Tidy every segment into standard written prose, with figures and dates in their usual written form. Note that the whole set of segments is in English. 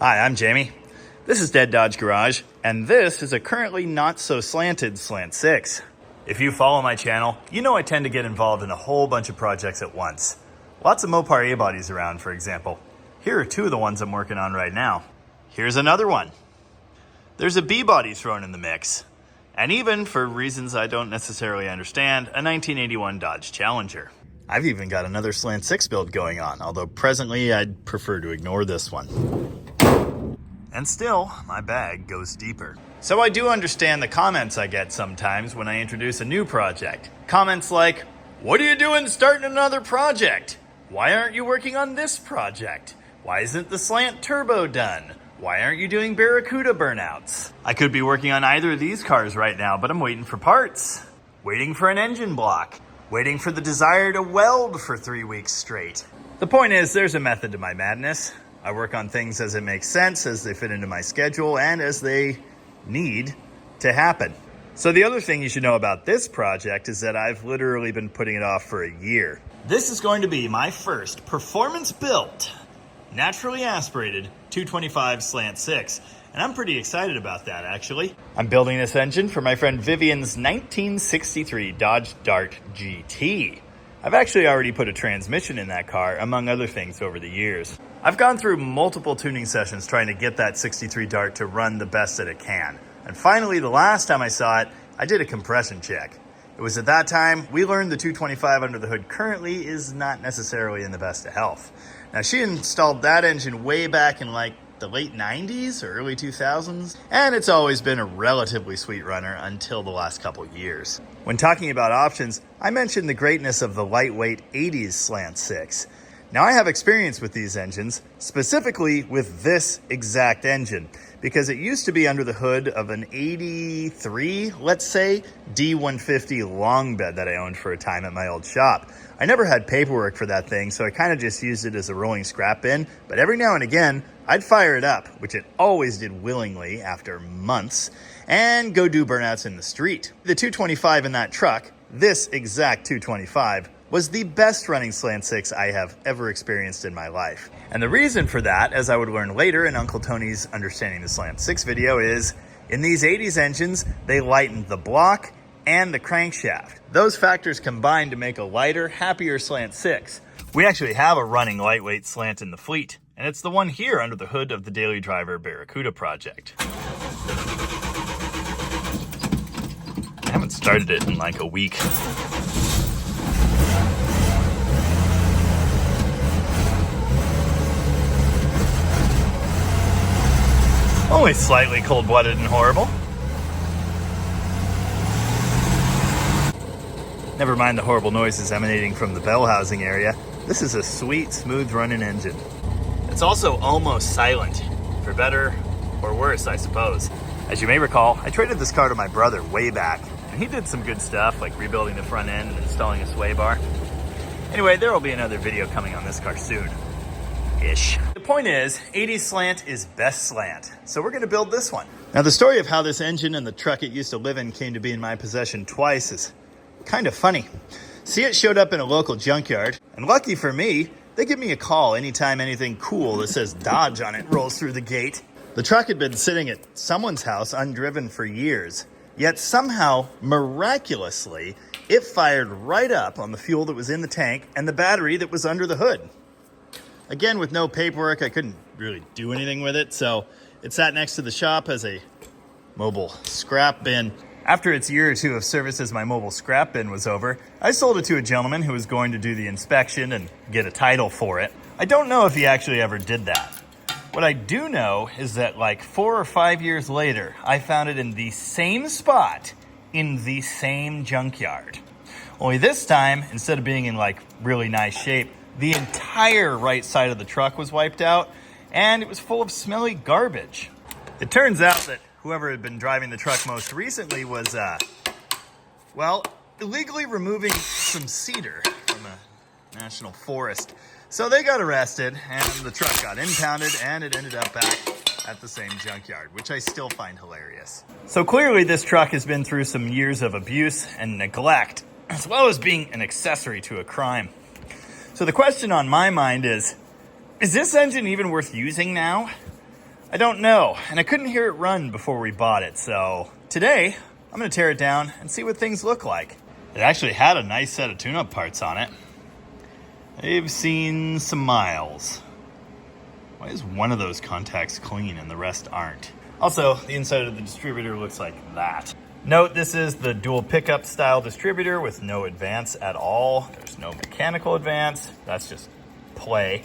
Hi, I'm Jamie. This is Dead Dodge Garage, and this is a currently not so slanted Slant 6. If you follow my channel, you know I tend to get involved in a whole bunch of projects at once. Lots of Mopar A-bodies around, for example. Here are two of the ones I'm working on right now. Here's another one. There's a B-body thrown in the mix. And even, for reasons I don't necessarily understand, a 1981 Dodge Challenger. I've even got another Slant 6 build going on, although presently I'd prefer to ignore this one. And still, my bag goes deeper. So I do understand the comments I get sometimes when I introduce a new project. Comments like, "What are you doing starting another project? Why aren't you working on this project? Why isn't the Slant Turbo done? Why aren't you doing Barracuda burnouts?" I could be working on either of these cars right now, but I'm waiting for parts. Waiting for an engine block. Waiting for the desire to weld for 3 weeks straight. The point is, there's a method to my madness. I work on things as it makes sense, as they fit into my schedule, and as they need to happen. So the other thing you should know about this project is that I've literally been putting it off for a year. This is going to be my first performance-built, naturally aspirated 225 Slant 6. And I'm pretty excited about that, actually. I'm building this engine for my friend Vivian's 1963 Dodge Dart GT. I've actually already put a transmission in that car, among other things, over the years. I've gone through multiple tuning sessions trying to get that 63 Dart to run the best that it can. And finally, the last time I saw it, I did a compression check. It was at that time we learned the 225 under the hood currently is not necessarily in the best of health. Now, she installed that engine way back in like the late 90s or early 2000s, and it's always been a relatively sweet runner until the last couple years. When talking about options, I mentioned the greatness of the lightweight 80s Slant 6. Now, I have experience with these engines, specifically with this exact engine, because it used to be under the hood of an 83, let's say, D150 long bed that I owned for a time at my old shop. I never had paperwork for that thing, so I kind of just used it as a rolling scrap bin, but every now and again, I'd fire it up, which it always did willingly after months, and go do burnouts in the street. The 225 in that truck, this exact 225, was the best running Slant 6 I have ever experienced in my life. And the reason for that, as I would learn later in Uncle Tony's Understanding the Slant 6 video, is in these 80s engines, they lightened the block and the crankshaft. Those factors combined to make a lighter, happier Slant 6. We actually have a running lightweight Slant in the fleet, and it's the one here under the hood of the Daily Driver Barracuda project. I haven't started it in like a week. Only slightly cold-blooded and horrible. Never mind the horrible noises emanating from the bell housing area. This is a sweet, smooth-running engine. It's also almost silent, for better or worse, I suppose. As you may recall, I traded this car to my brother way back, and he did some good stuff, like rebuilding the front end and installing a sway bar. Anyway, there will be another video coming on this car soon. Ish. The point is, 80s Slant is best Slant, so we're going to build this one. Now, the story of how this engine and the truck it used to live in came to be in my possession twice is kind of funny. See, it showed up in a local junkyard, and lucky for me, they give me a call anytime anything cool that says Dodge on it rolls through the gate. The truck had been sitting at someone's house undriven for years, yet somehow, miraculously, it fired right up on the fuel that was in the tank and the battery that was under the hood. Again, with no paperwork, I couldn't really do anything with it, so it sat next to the shop as a mobile scrap bin. After its year or two of service as my mobile scrap bin was over, I sold it to a gentleman who was going to do the inspection and get a title for it. I don't know if he actually ever did that. What I do know is that like 4 or 5 years later, I found it in the same spot in the same junkyard. Only this time, instead of being in like really nice shape, the entire right side of the truck was wiped out, and it was full of smelly garbage. It turns out that whoever had been driving the truck most recently was, illegally removing some cedar from a national forest. So they got arrested, and the truck got impounded, and it ended up back at the same junkyard, which I still find hilarious. So clearly this truck has been through some years of abuse and neglect, as well as being an accessory to a crime. So the question on my mind is this engine even worth using now? I don't know, and I couldn't hear it run before we bought it, so today I'm gonna tear it down and see what things look like. It actually had a nice set of tune-up parts on it. They've seen some miles. Why is one of those contacts clean and the rest aren't? Also, the inside of the distributor looks like that. Note, this is the dual pickup style distributor with no advance at all. There's no mechanical advance, that's just play.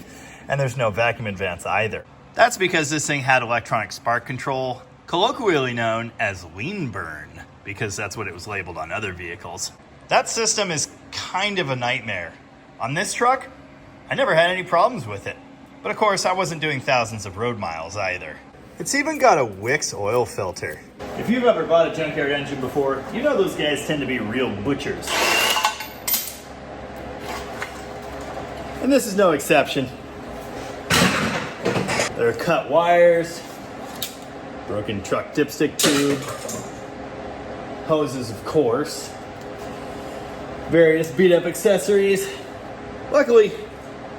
And there's no vacuum advance either. That's because this thing had electronic spark control, colloquially known as lean burn, because that's what it was labeled on other vehicles. That system is kind of a nightmare. On this truck, I never had any problems with it. But of course, I wasn't doing thousands of road miles either. It's even got a Wix oil filter. If you've ever bought a Junkyard engine before, you know those guys tend to be real butchers. And this is no exception. There are cut wires, broken truck dipstick tube, hoses of course, various beat up accessories. Luckily,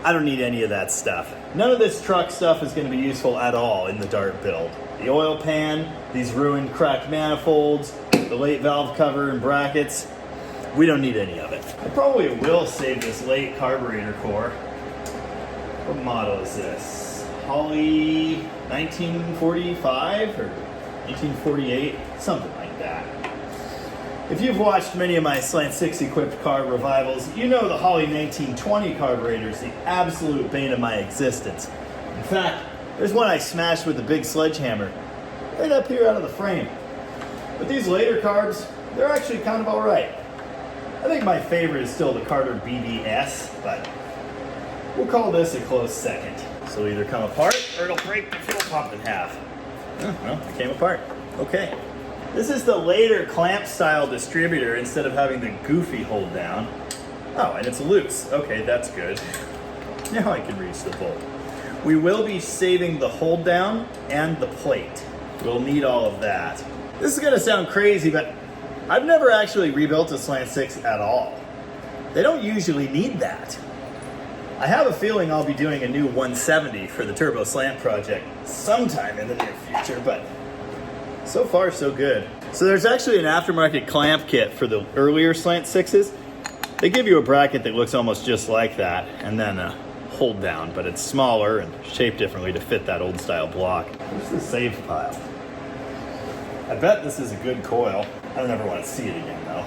I don't need any of that stuff. None of this truck stuff is going to be useful at all in the Dart build. The oil pan, these ruined cracked manifolds, the late valve cover and brackets, we don't need any of it. I probably will save this late carburetor core. What model is this? Holly 1945 or 1948? Something like that. If you've watched many of my Slant 6 equipped car revivals, you know the Holly 1920 carburetor is the absolute bane of my existence. In fact, there's one I smashed with a big sledgehammer, right up here out of the frame. But these later carbs, they're actually kind of alright. I think my favorite is still the Carter BBS, but we'll call this a close second. This will either come apart or it'll break the fuel pump in half. Oh, well, it came apart. Okay. This is the later clamp style distributor instead of having the goofy hold down. Oh, and it's loose. Okay, that's good. Now I can reach the bolt. We will be saving the hold down and the plate. We'll need all of that. This is gonna sound crazy, but I've never actually rebuilt a Slant 6 at all. They don't usually need that. I have a feeling I'll be doing a new 170 for the Turbo Slant project sometime in the near future, but so far, so good. So there's actually an aftermarket clamp kit for the earlier Slant 6s. They give you a bracket that looks almost just like that, and then a hold down, but it's smaller and shaped differently to fit that old style block. Where's the save pile? I bet this is a good coil. I don't ever want to see it again though.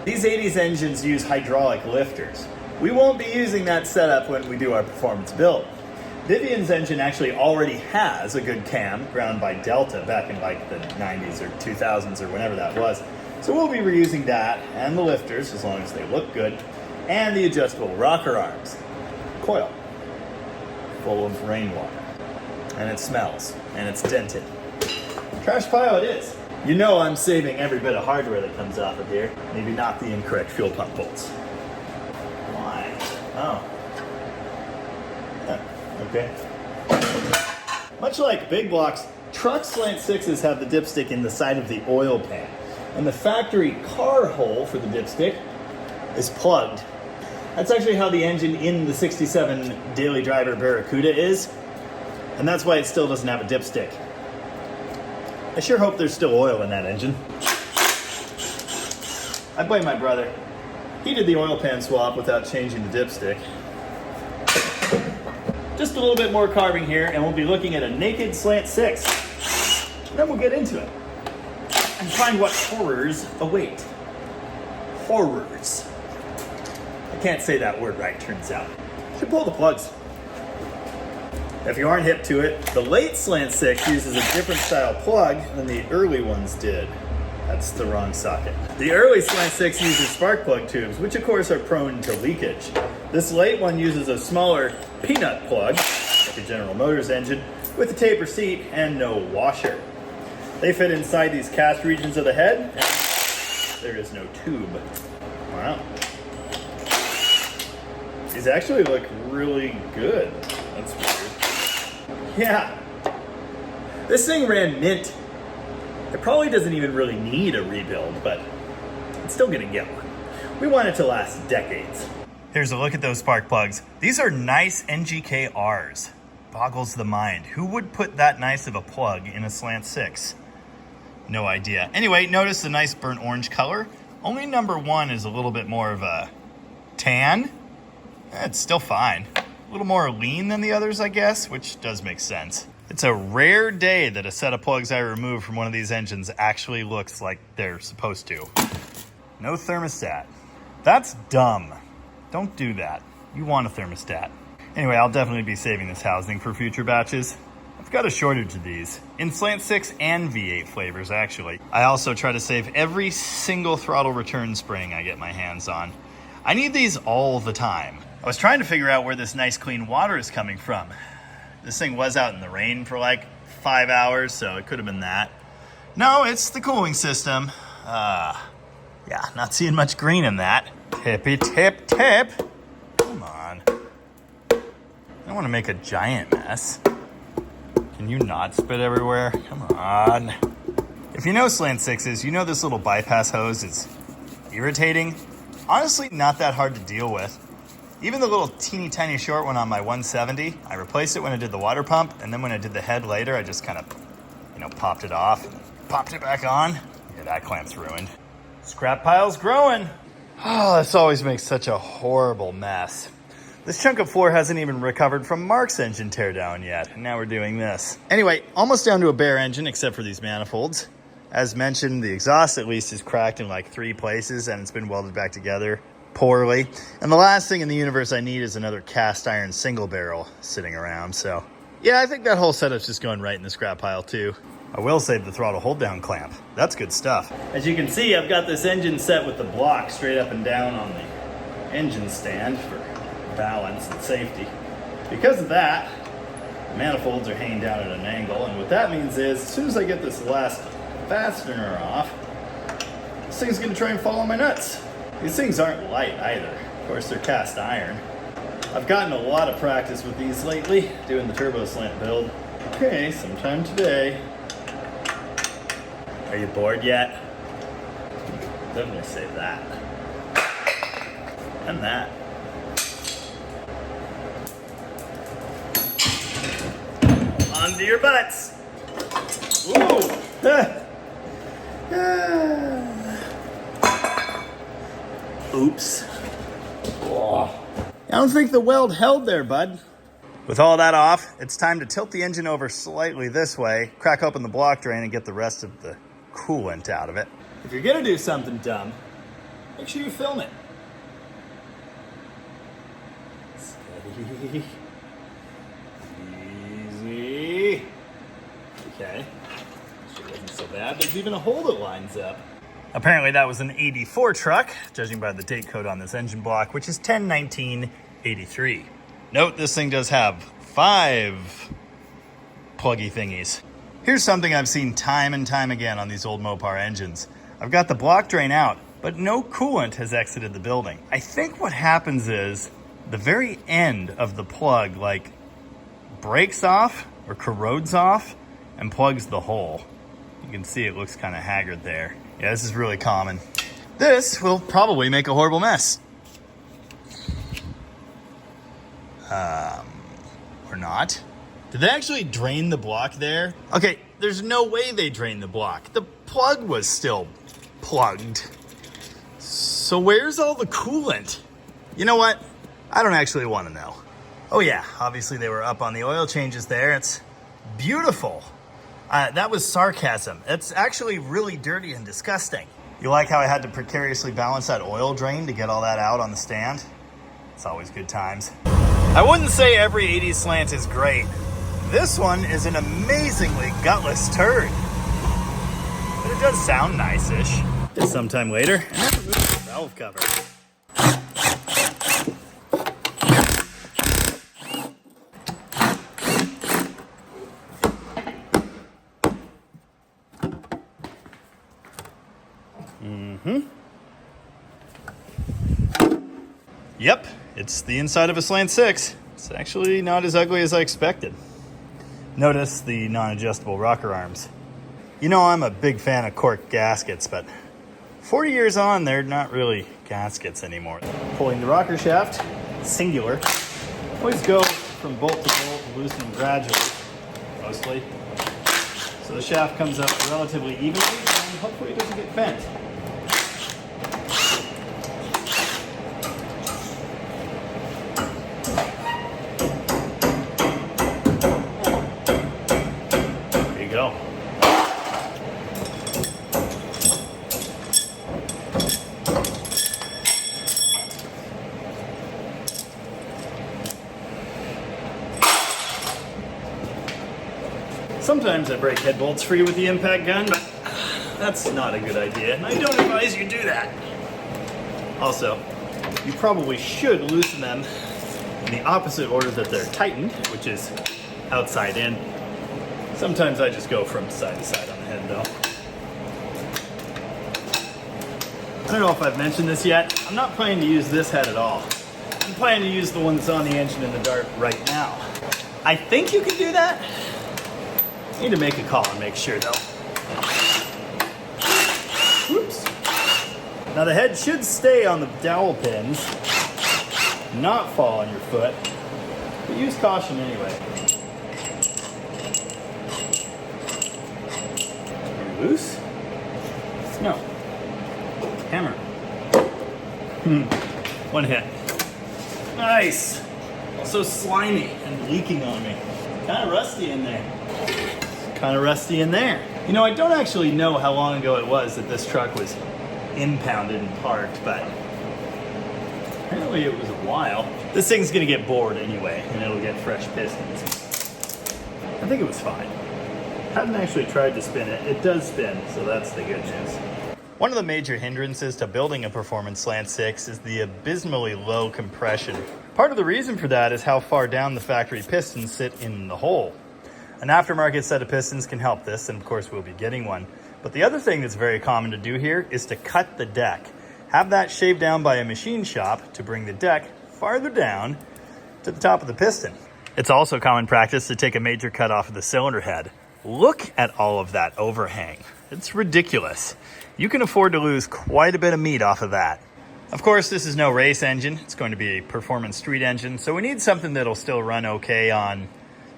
These 80s engines use hydraulic lifters. We won't be using that setup when we do our performance build. Vivian's engine actually already has a good cam ground by Delta back in like the 90s or 2000s or whenever that was. So we'll be reusing that and the lifters as long as they look good, and the adjustable rocker arms. Coil, full of rainwater, and it smells, and it's dented. Trash pile it is. You know I'm saving every bit of hardware that comes off of here. Maybe not the incorrect fuel pump bolts. Why? Oh. Okay. Much like big blocks, truck Slant 6s have the dipstick in the side of the oil pan, and the factory car hole for the dipstick is plugged. That's actually how the engine in the 67 Daily Driver Barracuda is, and that's why it still doesn't have a dipstick. I sure hope there's still oil in that engine. I blame my brother. He did the oil pan swap without changing the dipstick. Just a little bit more carving here, and we'll be looking at a naked Slant 6. And then we'll get into it and find what horrors await. Horrors. I can't say that word right, turns out. Should pull the plugs. If you aren't hip to it, the late Slant 6 uses a different style plug than the early ones did. That's the wrong socket. The early Slant 6 uses spark plug tubes, which of course are prone to leakage. This late one uses a smaller peanut plug, like a General Motors engine, with a taper seat and no washer. They fit inside these cast regions of the head, and there is no tube. Wow. These actually look really good. That's weird. Yeah. This thing ran mint. It probably doesn't even really need a rebuild, but it's still gonna get one. We want it to last decades. Here's a look at those spark plugs. These are nice NGK Rs. boggles the mind. Who would put that nice of a plug in a Slant 6? No idea. Anyway, notice the nice burnt orange color. Only number 1 is a little bit more of a tan. It's still fine. A little more lean than the others, I guess, which does make sense. It's a rare day that a set of plugs I remove from one of these engines actually looks like they're supposed to. No thermostat. That's dumb. Don't do that. You want a thermostat. Anyway, I'll definitely be saving this housing for future batches. I've got a shortage of these. In Slant 6 and V8 flavors, actually. I also try to save every single throttle return spring I get my hands on. I need these all the time. I was trying to figure out where this nice clean water is coming from. This thing was out in the rain for like 5 hours, so it could have been that. No, it's the cooling system. Yeah, not seeing much green in that. Tippy tip tip. Come on. I don't want to make a giant mess. Can you not spit everywhere? Come on. If you know Slant 6s, you know this little bypass hose is irritating. Honestly, not that hard to deal with. Even the little teeny tiny short one on my 170, I replaced it when I did the water pump, and then when I did the head later, I just kind of, popped it off and popped it back on. Yeah, that clamp's ruined. Scrap pile's growing. Oh, this always makes such a horrible mess. This chunk of floor hasn't even recovered from Mark's engine teardown yet, and now we're doing this. Anyway, almost down to a bare engine except for these manifolds. As mentioned, the exhaust at least is cracked in like 3 places, and it's been welded back together poorly. And the last thing in the universe I need is another cast iron single barrel sitting around. So yeah, I think that whole setup's just going right in the scrap pile too. I will save the throttle hold down clamp. That's good stuff. As you can see, I've got this engine set with the block straight up and down on the engine stand for balance and safety. Because of that, the manifolds are hanging down at an angle, and what that means is as soon as I get this last fastener off, this thing's gonna try and fall on my nuts. These things aren't light either. Of course, they're cast iron. I've gotten a lot of practice with these lately, doing the turbo slant build. Okay, sometime today. Are you bored yet? Definitely save that. And that. Onto your butts. Ooh. Oops. Oh. I don't think the weld held there, bud. With all that off, it's time to tilt the engine over slightly this way, crack open the block drain, and get the rest of the coolant out of it. If you're gonna do something dumb, make sure you film it. Steady. Easy. Okay. Sure wasn't so bad. There's even a hole that lines up. Apparently that was an 84 truck, judging by the date code on this engine block, which is 10/19/83. Note this thing does have 5 pluggy thingies. Here's something I've seen time and time again on these old Mopar engines. I've got the block drain out, but no coolant has exited the building. I think what happens is the very end of the plug breaks off or corrodes off and plugs the hole. You can see it looks kind of haggard there. Yeah, this is really common. This will probably make a horrible mess. Or not. Did they actually drain the block there? Okay, there's no way they drained the block. The plug was still plugged. So where's all the coolant? You know what? I don't actually want to know. Oh yeah, obviously they were up on the oil changes there. It's beautiful. That was sarcasm. It's actually really dirty and disgusting. You like how I had to precariously balance that oil drain to get all that out on the stand? It's always good times. I wouldn't say every 80s slant is great. This one is an amazingly gutless turd. But it does sound nice-ish. Sometime later, and then remove the valve cover. Yep, it's the inside of a Slant 6. It's actually not as ugly as I expected. Notice the non-adjustable rocker arms. You know I'm a big fan of cork gaskets, but 40 years on, they're not really gaskets anymore. Pulling the rocker shaft, singular. Always go from bolt to bolt loosen them gradually, mostly. So the shaft comes up relatively evenly and hopefully it doesn't get bent. There you go. Sometimes I break head bolts free with the impact gun, but that's not a good idea, and I don't advise you do that. Also, you probably should loosen them in the opposite order that they're tightened, which is outside in. Sometimes I just go from side to side on the head though. I don't know if I've mentioned this yet. I'm not planning to use this head at all. I'm planning to use the one that's on the engine in the dart right now. I think you can do that. I need to make a call and make sure though. Whoops. Now the head should stay on the dowel pins, not fall on your foot, but use caution anyway. Are you loose? No. Hammer. One hit. Nice. Also slimy and leaking on me. Kind of rusty in there. Kind of rusty in there. You know, I don't actually know how long ago it was that this truck was impounded and parked, but apparently it was a while. This thing's gonna get bored anyway, and it'll get fresh pistons. I think it was fine. Haven't actually tried to spin it. It does spin, so that's the good news. One of the major hindrances to building a performance Slant 6 is the abysmally low compression. Part of the reason for that is how far down the factory pistons sit in the hole. An aftermarket set of pistons can help this, and of course we'll be getting one. But the other thing that's very common to do here is to cut the deck. Have that shaved down by a machine shop to bring the deck farther down to the top of the piston. It's also common practice to take a major cut off of the cylinder head. Look at all of that overhang. It's ridiculous. You can afford to lose quite a bit of meat off of that. Of course, this is no race engine. It's going to be a performance street engine, so we need something that'll still run okay on,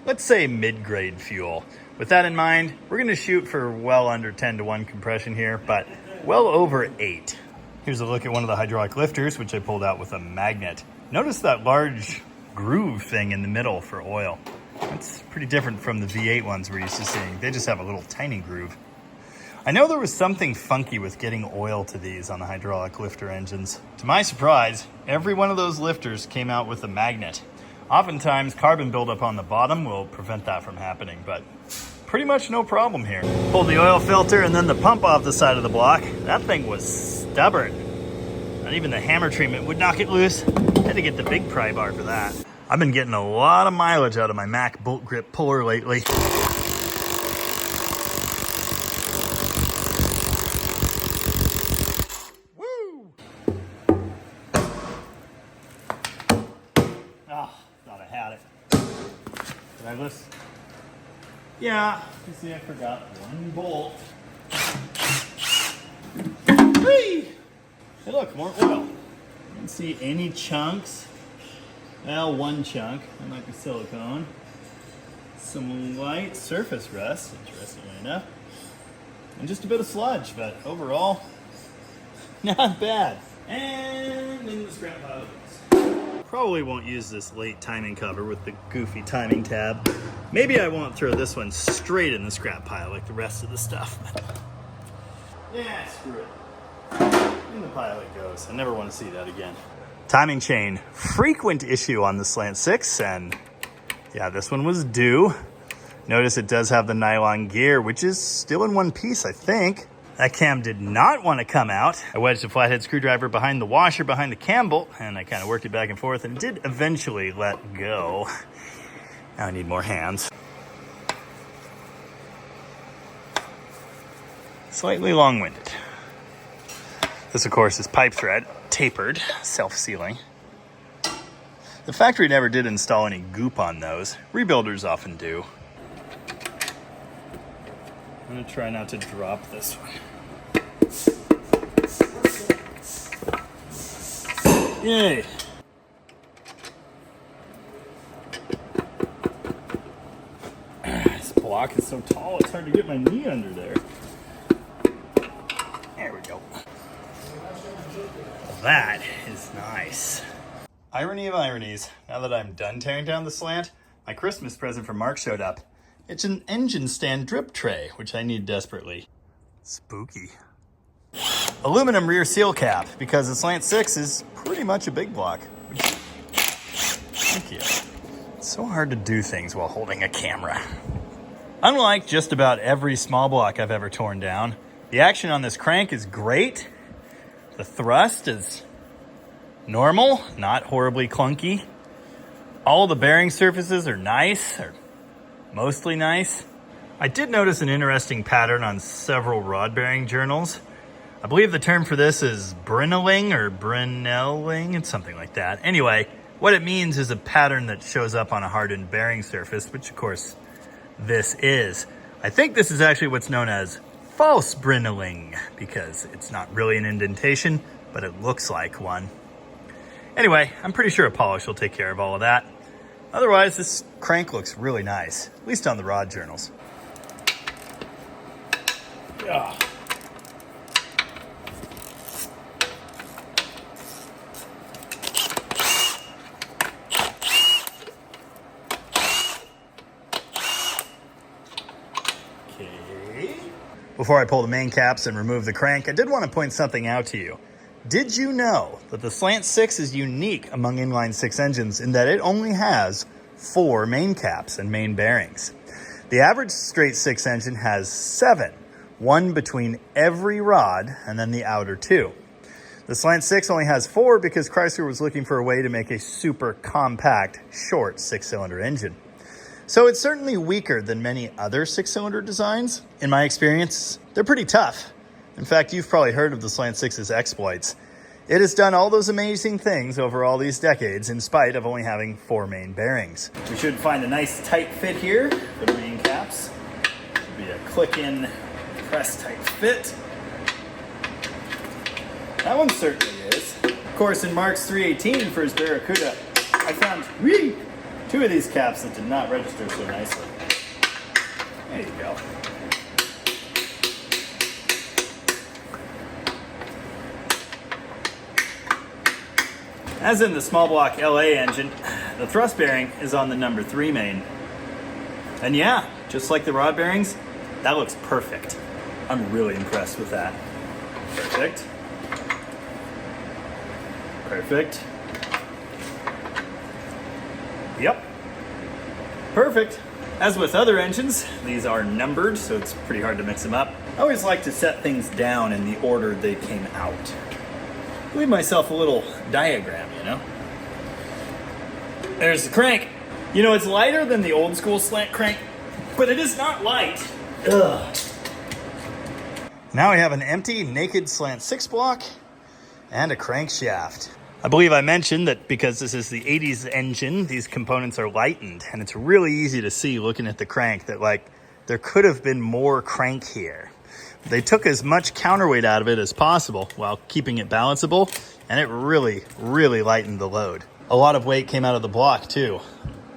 let's say, mid-grade fuel. With that in mind, we're going to shoot for well under 10-to-1 compression here, but well over 8. Here's a look at one of the hydraulic lifters, which I pulled out with a magnet. Notice that large groove thing in the middle for oil. That's pretty different from the V8 ones we're used to seeing. They just have a little tiny groove. I know there was something funky with getting oil to these on the hydraulic lifter engines. To my surprise, every one of those lifters came out with a magnet. Oftentimes, carbon buildup on the bottom will prevent that from happening, but pretty much no problem here. Pulled the oil filter and then the pump off the side of the block. That thing was stubborn. Not even the hammer treatment would knock it loose. Had to get the big pry bar for that. I've been getting a lot of mileage out of my Mac bolt grip puller lately. Woo! Ah, thought I had it. Did I list? Yeah, you see I forgot one bolt. Whee! Hey look, more oil. Didn't see any chunks. Well, one chunk. That might be silicone. Some light surface rust, interestingly enough. And just a bit of sludge, but overall, not bad. And in the scrap pile it goes. Probably won't use this late timing cover with the goofy timing tab. Maybe I won't throw this one straight in the scrap pile like the rest of the stuff. Yeah, screw it. In the pile it goes. I never want to see that again. Timing chain, frequent issue on the Slant 6, and yeah, this one was due. Notice it does have the nylon gear, which is still in one piece, I think. That cam did not want to come out. I wedged a flathead screwdriver behind the washer behind the cam bolt, and I kind of worked it back and forth, and did eventually let go. Now I need more hands. Slightly long-winded. This, of course, is pipe thread, tapered, self-sealing. The factory never did install any goop on those. Rebuilders often do. I'm going to try not to drop this one. Yay! block is so tall, it's hard to get my knee under there. There we go. Well, that is nice. Irony of ironies, now that I'm done tearing down the slant, my Christmas present from Mark showed up. It's an engine stand drip tray, which I need desperately. Spooky. Aluminum rear seal cap, because the Slant 6 is pretty much a big block. Thank you. It's so hard to do things while holding a camera. Unlike just about every small block I've ever torn down, the action on this crank is great. The thrust is normal, not horribly clunky. All the bearing surfaces are nice, or mostly nice. I did notice an interesting pattern on several rod bearing journals. I believe the term for this is brinelling or brinelling. It's something like that. Anyway, what it means is a pattern that shows up on a hardened bearing surface, which of course this is. I think this is actually what's known as false brinelling, because it's not really an indentation, but it looks like one. Anyway, I'm pretty sure a polish will take care of all of that. Otherwise, this crank looks really nice, at least on the rod journals. Yeah. Before I pull the main caps and remove the crank, I did want to point something out to you. Did you know that the Slant 6 is unique among inline 6 engines in that it only has 4 main caps and main bearings? The average straight 6 engine has 7, one between every rod and then the outer 2. The Slant 6 only has 4 because Chrysler was looking for a way to make a super compact, short 6-cylinder engine. So it's certainly weaker than many other 6-cylinder designs. In my experience, they're pretty tough. In fact, you've probably heard of the Slant 6's exploits. It has done all those amazing things over all these decades in spite of only having 4 main bearings. We should find a nice tight fit here for the main caps. It'll be a click-in, press-tight fit. That one certainly is. Of course, in Mark's 318 for his Barracuda, I found 2 of these caps that did not register so nicely. There you go. As in the small block LA engine, the thrust bearing is on the number 3 main. And yeah, just like the rod bearings, that looks perfect. I'm really impressed with that. Perfect. Perfect. Yep. Perfect. As with other engines, these are numbered, so it's pretty hard to mix them up. I always like to set things down in the order they came out. Leave myself a little diagram, you know? There's the crank. You know, it's lighter than the old school slant crank, but it is not light. Ugh. Now we have an empty, naked Slant 6 block and a crankshaft. I believe I mentioned that because this is the 80s engine, these components are lightened, and it's really easy to see looking at the crank that, like, there could have been more crank here. They took as much counterweight out of it as possible while keeping it balanceable, and it really, really lightened the load. A lot of weight came out of the block, too.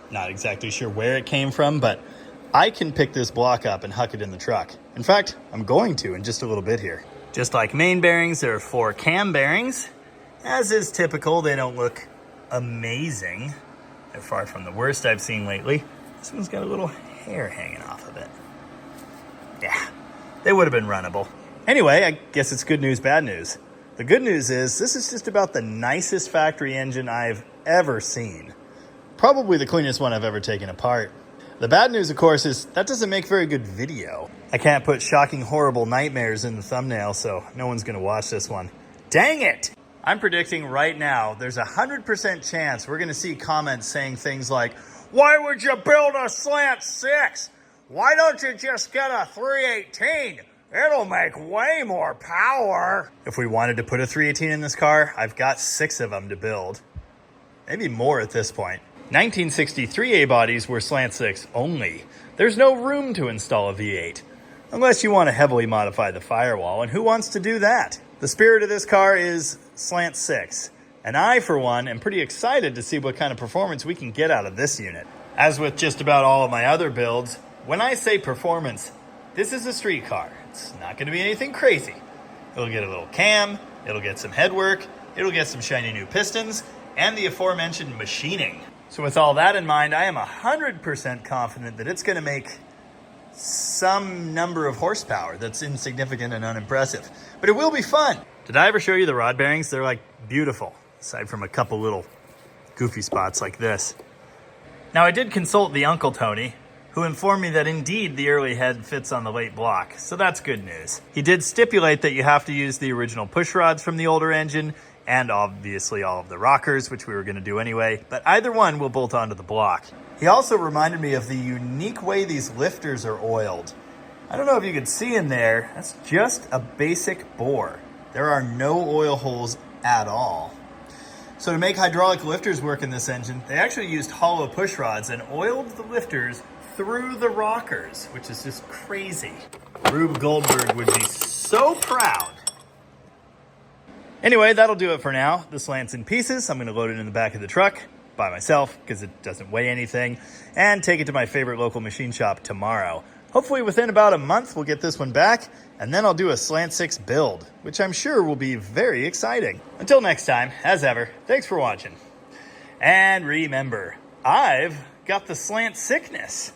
Not exactly sure where it came from, but I can pick this block up and huck it in the truck. In fact, I'm going to in just a little bit here. Just like main bearings, there are 4 cam bearings. As is typical, they don't look amazing. They're far from the worst I've seen lately. This one's got a little hair hanging off of it. Yeah, they would have been runnable. Anyway, I guess it's good news, bad news. The good news is this is just about the nicest factory engine I've ever seen. Probably the cleanest one I've ever taken apart. The bad news, of course, is that doesn't make very good video. I can't put shocking, horrible nightmares in the thumbnail, so no one's gonna watch this one. Dang it! I'm predicting right now there's a 100% chance we're going to see comments saying things like, why would you build a Slant 6? Why don't you just get a 318? It'll make way more power. If we wanted to put a 318 in this car, I've got 6 of them to build. Maybe more at this point. 1963 A-bodies were Slant 6 only. There's no room to install a V8. Unless you want to heavily modify the firewall, and who wants to do that? The spirit of this car is Slant 6, and I, for one, am pretty excited to see what kind of performance we can get out of this unit. As with just about all of my other builds, When I say performance, this is a street car. It's not going to be anything crazy. It'll get a little cam, it'll get some headwork, it'll get some shiny new pistons, and the aforementioned machining. So with all that in mind, I am 100% confident that it's going to make some number of horsepower that's insignificant and unimpressive. But it will be fun. Did I ever show you the rod bearings? They're like beautiful, aside from a couple little goofy spots like this. Now I did consult the Uncle Tony, who informed me that indeed the early head fits on the late block, so that's good news. He did stipulate that you have to use the original push rods from the older engine, and obviously all of the rockers, which we were going to do anyway, but either one will bolt onto the block. He also reminded me of the unique way these lifters are oiled. I don't know if you could see in there, that's just a basic bore. There are no oil holes at all. So to make hydraulic lifters work in this engine, they actually used hollow push rods and oiled the lifters through the rockers, which is just crazy. Rube Goldberg would be so proud. Anyway, that'll do it for now. The Slant's in pieces. I'm going to load it in the back of the truck by myself because it doesn't weigh anything, and take it to my favorite local machine shop tomorrow. Hopefully within about a month we'll get this one back, and then I'll do a Slant 6 build, which I'm sure will be very exciting. Until next time, as ever, thanks for watching. And remember, I've got the slant sickness.